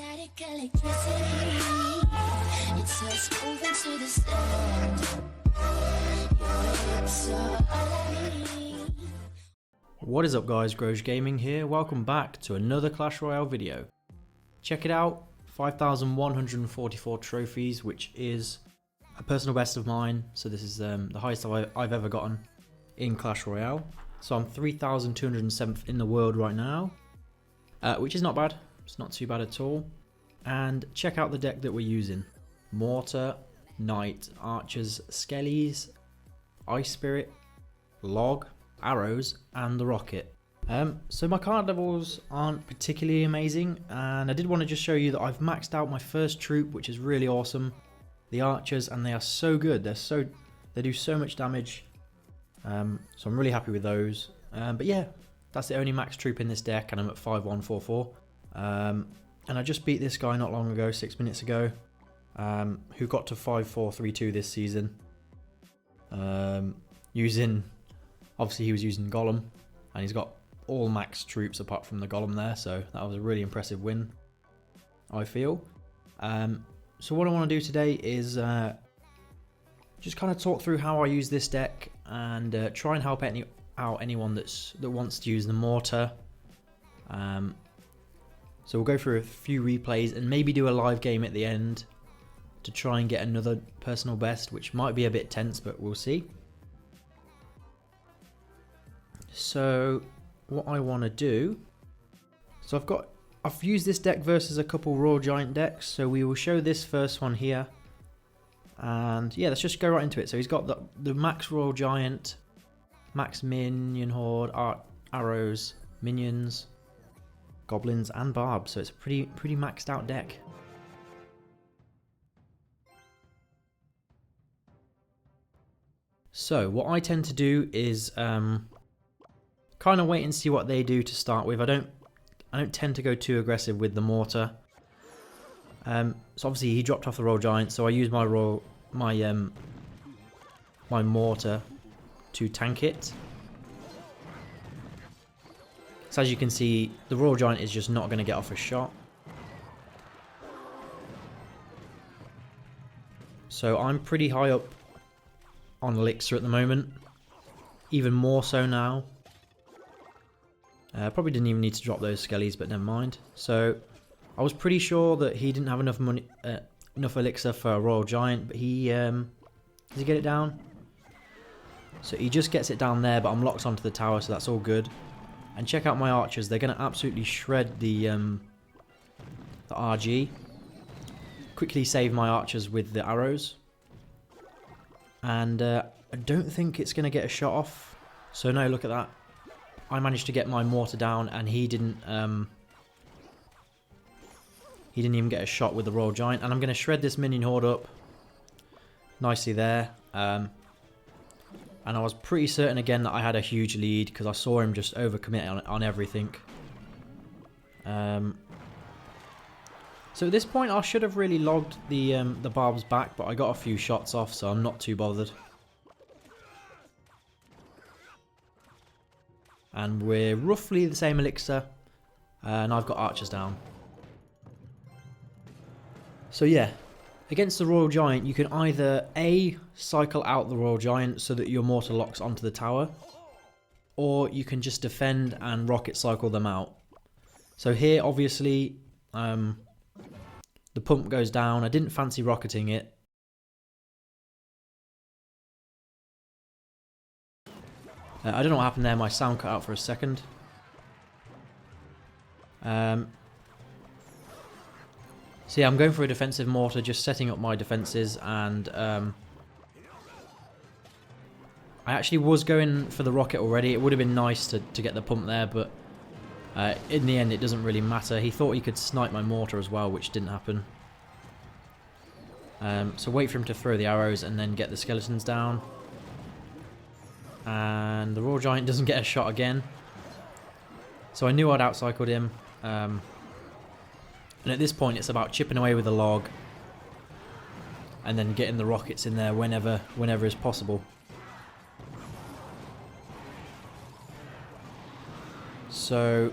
Static electricity, it's us moving to the sound. Your lips are all I need. What is up guys, Groge Gaming here, welcome back to another Clash Royale video. Check it out, 5,144 trophies, which is a personal best of mine, so this is the highest I've ever gotten in Clash Royale. So I'm 3,207th in the world right now, which is not bad, it's not too bad at all. And check out the deck that we're using: Mortar, Knight, Archers, Skellies, Ice Spirit, Log, Arrows, and the Rocket. So my card levels aren't particularly amazing, and I did want to just show you that I've maxed out my first troop, which is really awesome, the Archers, and they are so good. They do so much damage, so I'm really happy with those. But yeah, that's the only max troop in this deck, and I'm at 5144. And I just beat this guy not long ago, 6 minutes ago, who got to 5432 this season. Obviously he was using Golem, and he's got all max troops apart from the Golem there, so that was a really impressive win, I feel. So what I want to do today is just kind of talk through how I use this deck, and try and help out anyone that wants to use the Mortar. So we'll go through a few replays and maybe do a live game at the end to try and get another personal best, which might be a bit tense, but we'll see. So what I want to do, so I've used this deck versus a couple Royal Giant decks, so we will show this first one here. And yeah, let's just go right into it. So he's got the max Royal Giant, max minion horde, arrows, minions, goblins, and barbs, so it's a pretty maxed out deck. So what I tend to do is kind of wait and see what they do to start with. I don't tend to go too aggressive with the Mortar. So obviously he dropped off the Royal Giant, so I use my Mortar to tank it. So as you can see, the Royal Giant is just not going to get off a shot. So I'm pretty high up on Elixir at the moment, even more so now. Probably didn't even need to drop those Skellies, but never mind. So I was pretty sure that he didn't have enough money, enough Elixir for a Royal Giant, but he does he get it down? So he just gets it down there, but I'm locked onto the tower, so that's all good. And check out my Archers; they're going to absolutely shred the RG. Quickly save my Archers with the arrows, and I don't think it's going to get a shot off. So no, look at that. I managed to get my Mortar down, and he didn't even get a shot with the Royal Giant. And I'm going to shred this minion horde up nicely there. And I was pretty certain again that I had a huge lead because I saw him just overcommit on everything. So at this point I should have really logged the barbs back, but I got a few shots off, so I'm not too bothered. And we're roughly the same Elixir, and I've got Archers down. So yeah, against the Royal Giant, you can either A, cycle out the Royal Giant so that your Mortar locks onto the tower, or you can just defend and rocket cycle them out. So here, obviously, the pump goes down. I didn't fancy rocketing it. I don't know what happened there, my sound cut out for a second. So yeah, I'm going for a defensive Mortar, just setting up my defenses, and I actually was going for the rocket already. It would have been nice to get the pump there, but in the end it doesn't really matter. He thought he could snipe my Mortar as well, which didn't happen. So wait for him to throw the arrows and then get the skeletons down. And the Royal Giant doesn't get a shot again. So I knew I'd outcycled him. And at this point it's about chipping away with the log and then getting the rockets in there whenever is possible. So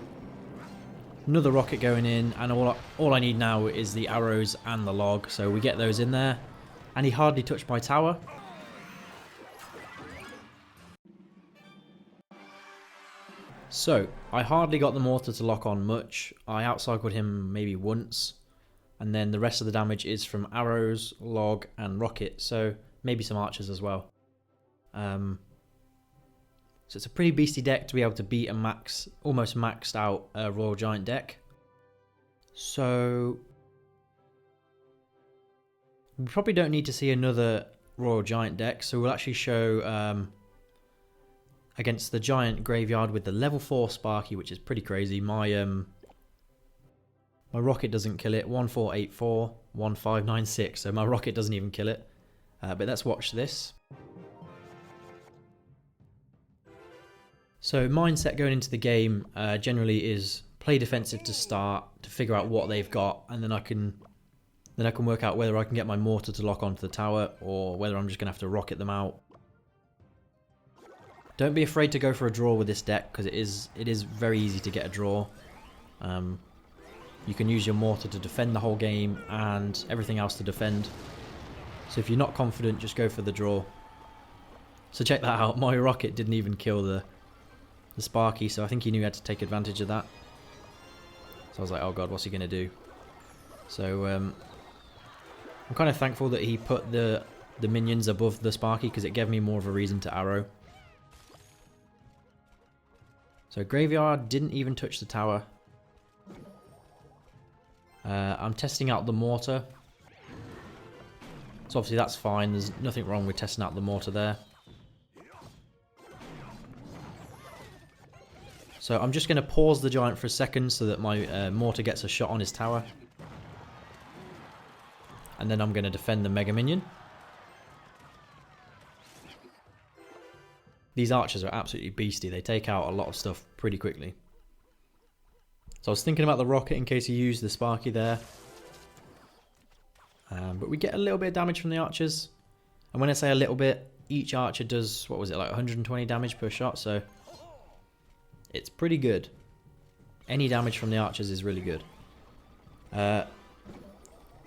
Another rocket going in, and all I need now is the arrows and the log, so we get those in there. And he hardly touched my tower. So, I hardly got the mortar to lock on much. I outcycled him maybe once, and then the rest of the damage is from arrows, log, and rocket, so maybe some archers as well. So it's a pretty beastly deck to be able to beat a almost maxed out Royal Giant deck. So we probably don't need to see another Royal Giant deck, so we'll actually show against the Giant Graveyard with the level 4 Sparky, which is pretty crazy. My rocket doesn't kill it. 1484, 1596, so my rocket doesn't even kill it. But let's watch this. So mindset going into the game generally is play defensive to start to figure out what they've got, and then I can work out whether I can get my mortar to lock onto the tower or whether I'm just gonna have to rocket them out. Don't be afraid to go for a draw with this deck because it is very easy to get a draw. You can use your mortar to defend the whole game and everything else to defend. So if you're not confident, just go for the draw. So check that out. My rocket didn't even kill the Sparky, so I think he knew he had to take advantage of that. So I was like, oh god, what's he going to do? So I'm kind of thankful that he put the minions above the Sparky because it gave me more of a reason to arrow. So Graveyard didn't even touch the tower. I'm testing out the mortar. So obviously that's fine, there's nothing wrong with testing out the mortar there. So I'm just going to pause the Giant for a second so that my mortar gets a shot on his tower. And then I'm going to defend the Mega Minion. These archers are absolutely beastly, they take out a lot of stuff pretty quickly. So I was thinking about the rocket in case you use the Sparky there. But we get a little bit of damage from the archers. And when I say a little bit, each archer does, what was it, like 120 damage per shot, so it's pretty good. Any damage from the archers is really good.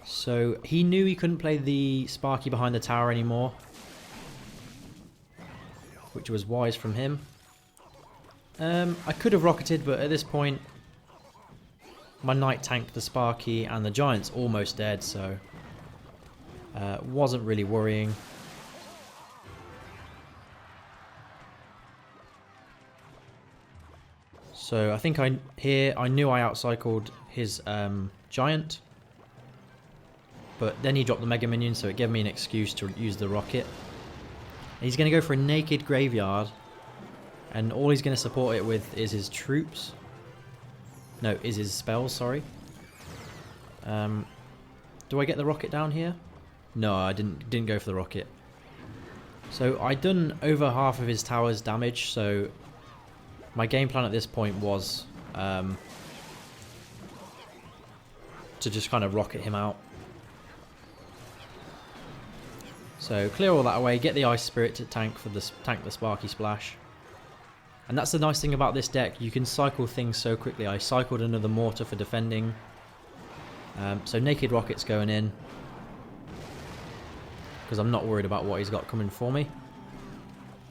So he knew he couldn't play the Sparky behind the tower anymore, which was wise from him. I could have rocketed, but at this point my knight tanked the Sparky and the Giant's almost dead, so wasn't really worrying. So I think I knew I outcycled his Giant, but then he dropped the Mega Minion, so it gave me an excuse to use the rocket. And he's going to go for a naked Graveyard, and all he's going to support it with is his troops. No, is his spells, sorry. Do I get the rocket down here? No, I didn't go for the rocket. So I'd done over half of his tower's damage, so my game plan at this point was to just kind of rocket him out. So clear all that away, get the Ice Spirit to tank the Sparky Splash. And that's the nice thing about this deck, you can cycle things so quickly. I cycled another Mortar for defending. So naked rocket's going in, because I'm not worried about what he's got coming for me.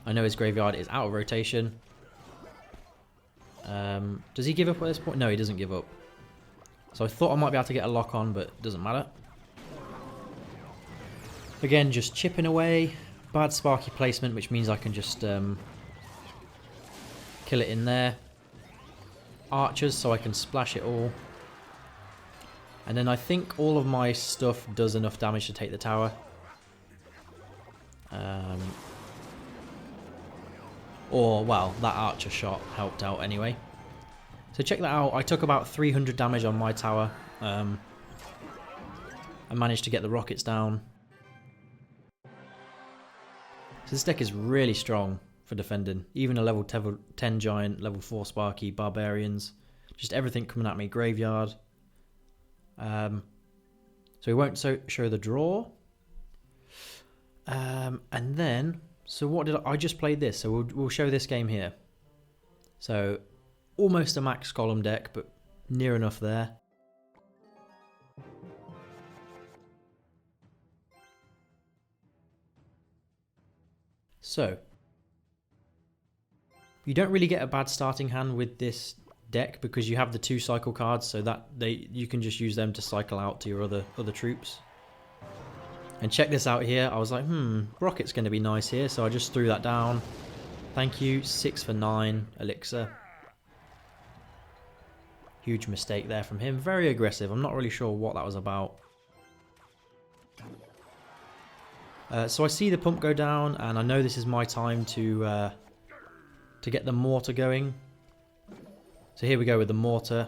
I know his Graveyard is out of rotation. Does he give up at this point? No, he doesn't give up. So I thought I might be able to get a lock on, but it doesn't matter. Again, just chipping away. Bad Sparky placement, which means I can just kill it in there. Archers, so I can splash it all. And then I think all of my stuff does enough damage to take the tower. Or, well, that archer shot helped out anyway. So check that out. I took about 300 damage on my tower. I managed to get the rockets down. So this deck is really strong for defending. Even a level 10 Giant, level 4 Sparky, Barbarians. Just everything coming at me. Graveyard. So we won't show the draw. And then, so what did I just played this, so we'll show this game here. So almost a max column deck, but near enough there. So, you don't really get a bad starting hand with this deck because you have the 2 cycle cards, so that you can just use them to cycle out to your other troops. And check this out here. I was like, rocket's going to be nice here, so I just threw that down. Thank you. 6 for 9 elixir. Huge mistake there from him. Very aggressive. I'm not really sure what that was about. So I see the pump go down, and I know this is my time to get the mortar going. So here we go with the mortar.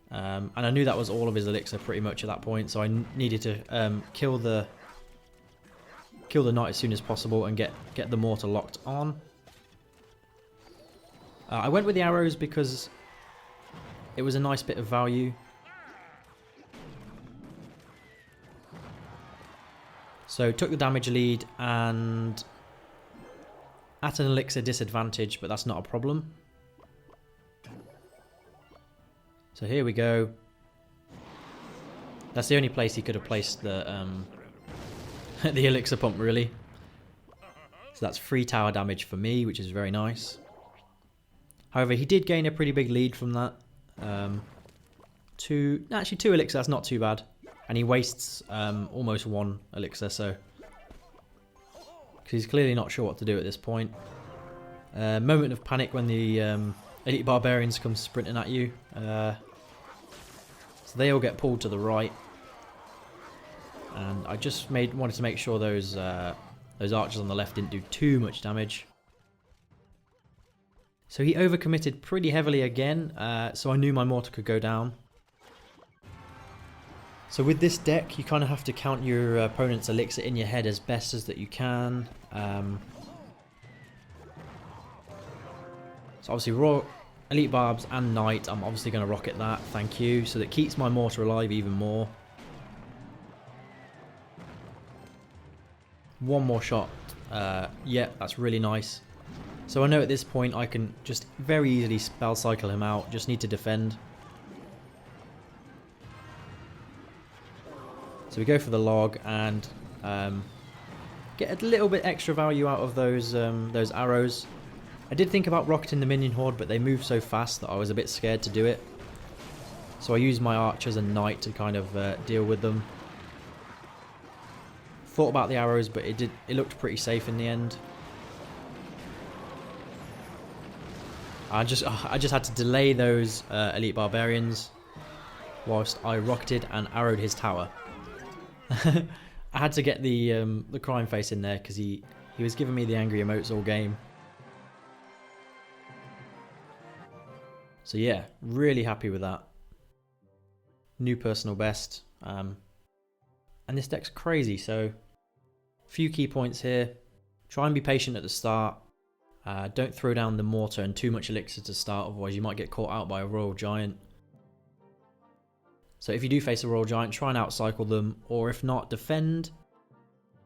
And I knew that was all of his elixir pretty much at that point, so I needed to kill the knight as soon as possible and get the mortar locked on. I went with the arrows because it was a nice bit of value. So took the damage lead and at an elixir disadvantage, but that's not a problem. So here we go. That's the only place he could have placed the the elixir pump, really. So that's 3 tower damage for me, which is very nice. However, he did gain a pretty big lead from that. Actually 2 elixir, that's not too bad. And he wastes almost 1 elixir, so... because he's clearly not sure what to do at this point. Moment of panic when the elite barbarians come sprinting at you. So they all get pulled to the right. And I just wanted to make sure those archers on the left didn't do too much damage. So he overcommitted pretty heavily again, so I knew my mortar could go down. So with this deck, you kind of have to count your opponent's elixir in your head as best as that you can. So obviously Royal Elite Barbs and Knight, I'm obviously going to rocket that, thank you. So that keeps my mortar alive even more. One more shot. Yeah, that's really nice. So I know at this point I can just very easily spell cycle him out, just need to defend. So we go for the log and get a little bit extra value out of those arrows. I did think about rocketing the minion horde, but they move so fast that I was a bit scared to do it. So I used my archers and knight to kind of deal with them. Thought about the arrows, but it looked pretty safe in the end. I just had to delay those elite barbarians whilst I rocketed and arrowed his tower. I had to get the crime face in there because he was giving me the angry emotes all game. So yeah, really happy with that. New personal best. And this deck's crazy, so a few key points here. Try and be patient at the start. Don't throw down the mortar and too much elixir to start, otherwise you might get caught out by a royal giant. So if you do face a royal giant, try and outcycle them, or if not, defend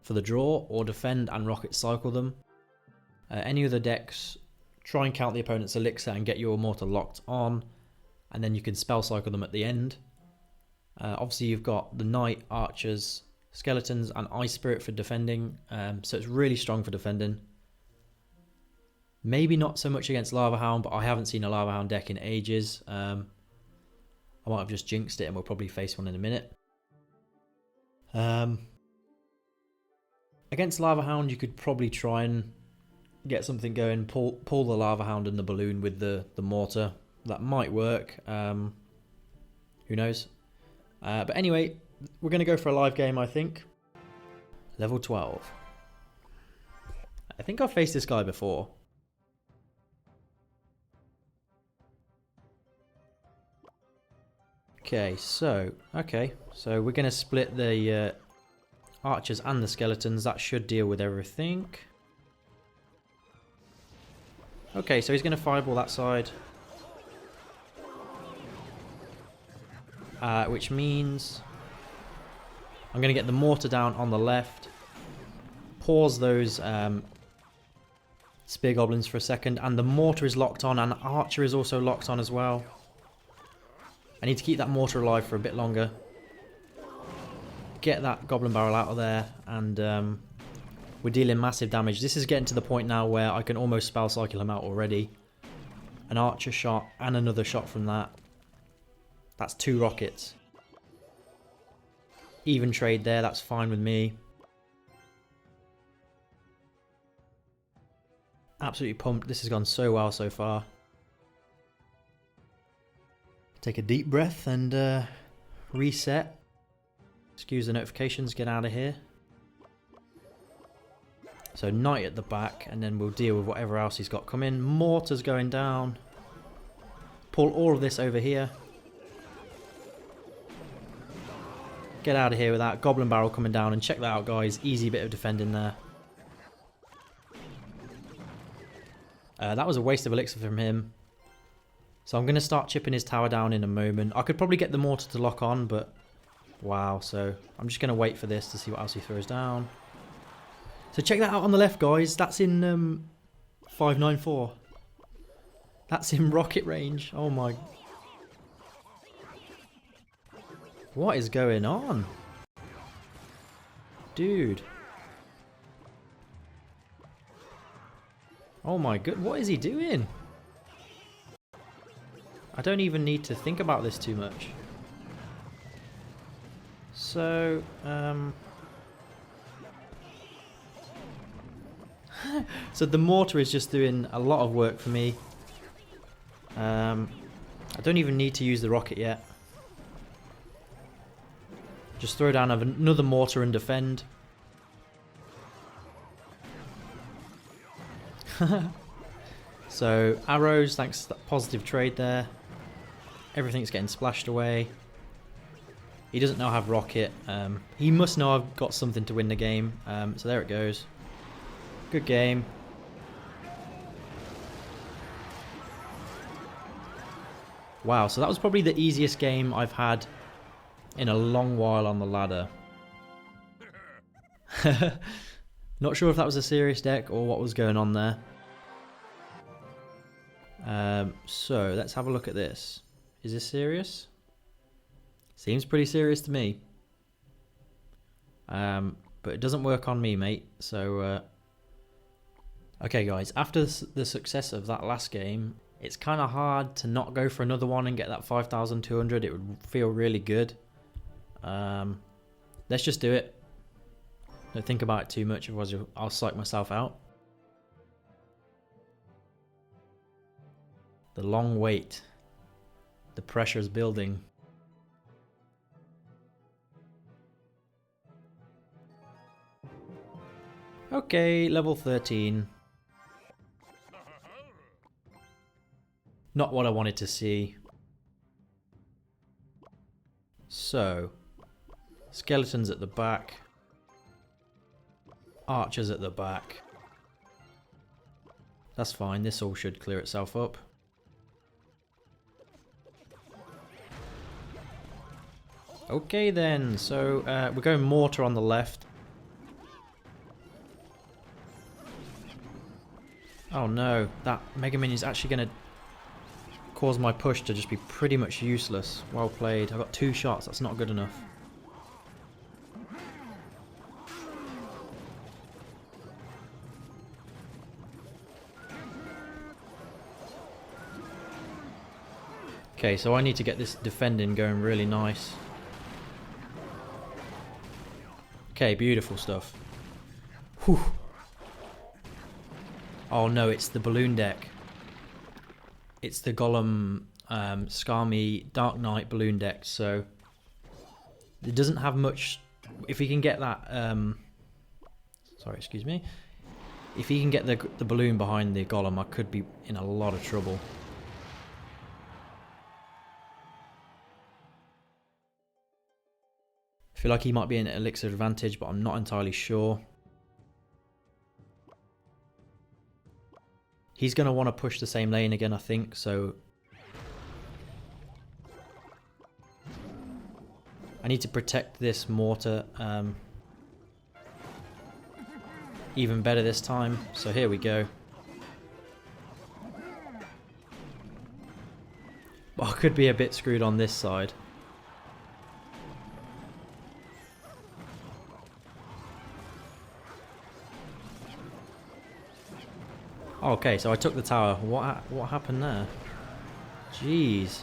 for the draw, or defend and rocket cycle them. Any other decks, try and count the opponent's elixir and get your mortar locked on, and then you can spell cycle them at the end. Obviously you've got the knight, archers, skeletons and ice spirit for defending, so it's really strong for defending. Maybe not so much against Lava Hound, but I haven't seen a Lava Hound deck in ages. I might have just jinxed it and we'll probably face one in a minute. Against Lava Hound you could probably try and get something going, pull the Lava Hound and the balloon with the mortar. That might work. Who knows? But anyway, we're going to go for a live game, I think. Level 12. I think I've faced this guy before. Okay, so we're going to split the archers and the skeletons. That should deal with everything. Okay, so he's going to fireball that side. Which means I'm going to get the mortar down on the left. Pause those spear goblins for a second. And the mortar is locked on and archer is also locked on as well. I need to keep that mortar alive for a bit longer. Get that goblin barrel out of there, and we're dealing massive damage. This is getting to the point now where I can almost spell cycle him out already. An archer shot and another shot from that. That's 2 rockets. Even trade there, that's fine with me. Absolutely pumped. This has gone so well so far. Take a deep breath and reset. Excuse the notifications, get out of here. So knight at the back, and then we'll deal with whatever else he's got coming. Mortar's going down. Pull all of this over here. Get out of here with that. Goblin barrel coming down, and check that out, guys. Easy bit of defending there. That was a waste of elixir from him. So I'm going to start chipping his tower down in a moment. I could probably get the mortar to lock on, but wow. So I'm just going to wait for this to see what else he throws down. So check that out on the left, guys. That's in 594. That's in rocket range. Oh my. What is going on? Dude. Oh my god, what is he doing? I don't even need to think about this too much. So, so the mortar is just doing a lot of work for me. I don't even need to use the rocket yet. Just throw down another mortar and defend. So arrows, thanks to that positive trade there. Everything's getting splashed away. He doesn't now have rocket. He must know I've got something to win the game. So there it goes. Good game. Wow, so that was probably the easiest game I've had in a long while on the ladder. Not sure if that was a serious deck or what was going on there. So let's have a look at this. Is this serious? Seems pretty serious to me. But it doesn't work on me, mate. So okay guys, after the success of that last game, it's kind of hard to not go for another one and get that 5,200. It would feel really good. Let's just do it. Don't think about it too much, otherwise I'll psych myself out. The long wait. The pressure is building. Okay, level 13. Not what I wanted to see. So, skeletons at the back. Archers at the back. That's fine, this all should clear itself up. Okay then, so we're going mortar on the left. Oh no, that Mega Minion is actually going to cause my push to just be pretty much useless. Well played. I got 2 shots, that's not good enough. Okay, so I need to get this defending going really nice. Okay, beautiful stuff. Whew. Oh no, it's the balloon deck. It's the Golem Skarmy Dark Knight balloon deck, so it doesn't have much. If he can get that sorry, excuse me. If he can get the balloon behind the Golem, I could be in a lot of trouble. I feel like he might be in elixir advantage, but I'm not entirely sure. He's going to want to push the same lane again, I think, so I need to protect this mortar even better this time. So here we go. Oh could be a bit screwed on this side. Okay, so I took the tower. What happened there? Jeez.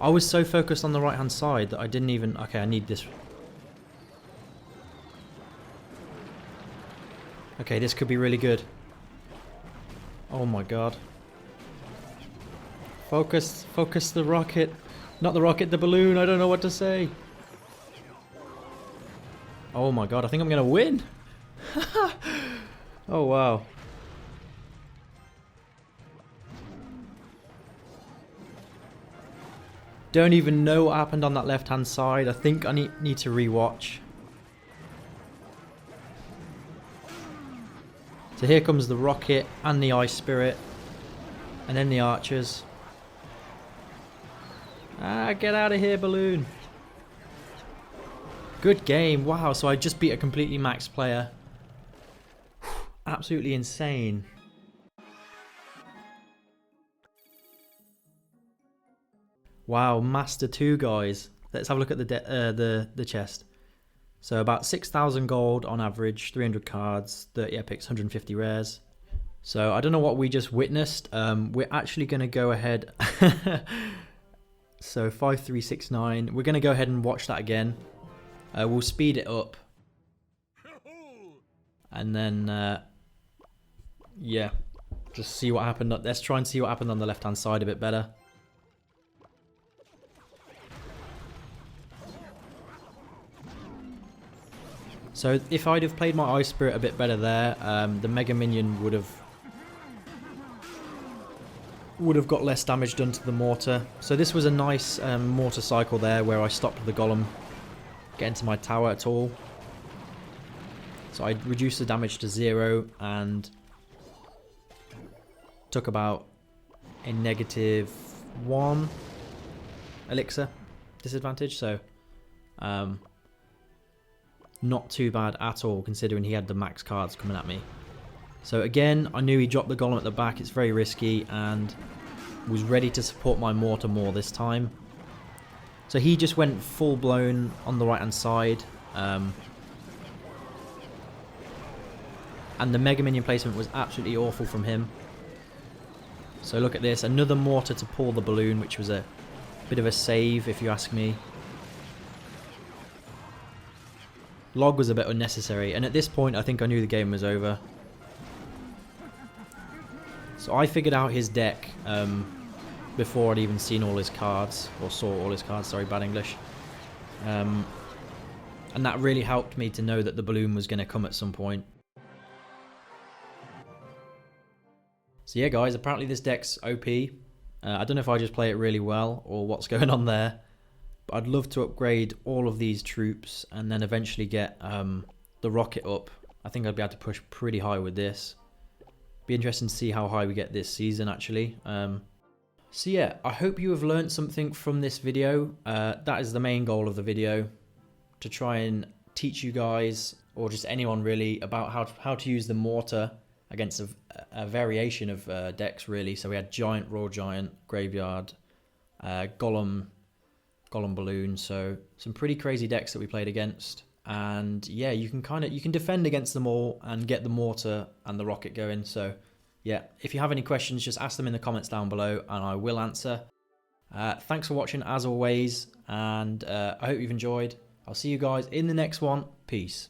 I was so focused on the right hand side that I didn't even... Okay, I need this. Okay, this could be really good. Oh my god. Focus the rocket. Not the rocket, the balloon. I don't know what to say. Oh my god, I think I'm going to win. Oh wow. Don't even know what happened on that left hand side. I think I need to rewatch. So here comes the rocket and the ice spirit. And then the archers. Ah, get out of here, balloon. Good game. Wow, so I just beat a completely maxed player. Absolutely insane. Wow, Master 2, guys. Let's have a look at the chest. So about 6,000 gold on average, 300 cards, 30 epics, 150 rares. So I don't know what we just witnessed. We're actually going to go ahead. So 5369. We're going to go ahead and watch that again. We'll speed it up. And then, yeah, just see what happened. Let's try and see what happened on the left-hand side a bit better. So if I'd have played my Ice Spirit a bit better there, the Mega Minion would have got less damage done to the Mortar. So this was a nice Mortar cycle there where I stopped the Golem getting to my tower at all. So I reduced the damage to 0 and took about a -1 elixir disadvantage. So not too bad at all, considering he had the max cards coming at me. So again, I knew he dropped the Golem at the back. It's very risky, and was ready to support my Mortar more this time. So he just went full blown on the right hand side. And the Mega Minion placement was absolutely awful from him. So look at this, another Mortar to pull the balloon, which was a bit of a save if you ask me. Log was a bit unnecessary, and at this point I think I knew the game was over. So I figured out his deck before I'd even seen all his cards, or saw all his cards, sorry, bad English. And that really helped me to know that the balloon was going to come at some point. So yeah guys, apparently this deck's OP. I don't know if I just play it really well or what's going on there. But I'd love to upgrade all of these troops and then eventually get the rocket up. I think I'd be able to push pretty high with this. Be interesting to see how high we get this season actually. So yeah, I hope you have learned something from this video. That is the main goal of the video. To try and teach you guys, or just anyone really, about how to use the Mortar against a variation of decks really. So we had Giant, Royal Giant, Graveyard, Golem Balloon, so some pretty crazy decks that we played against. And yeah, you can defend against them all and get the Mortar and the rocket going. So yeah, if you have any questions, just ask them in the comments down below and I will answer. Thanks for watching as always, and I hope you've enjoyed. I'll see you guys in the next one. Peace.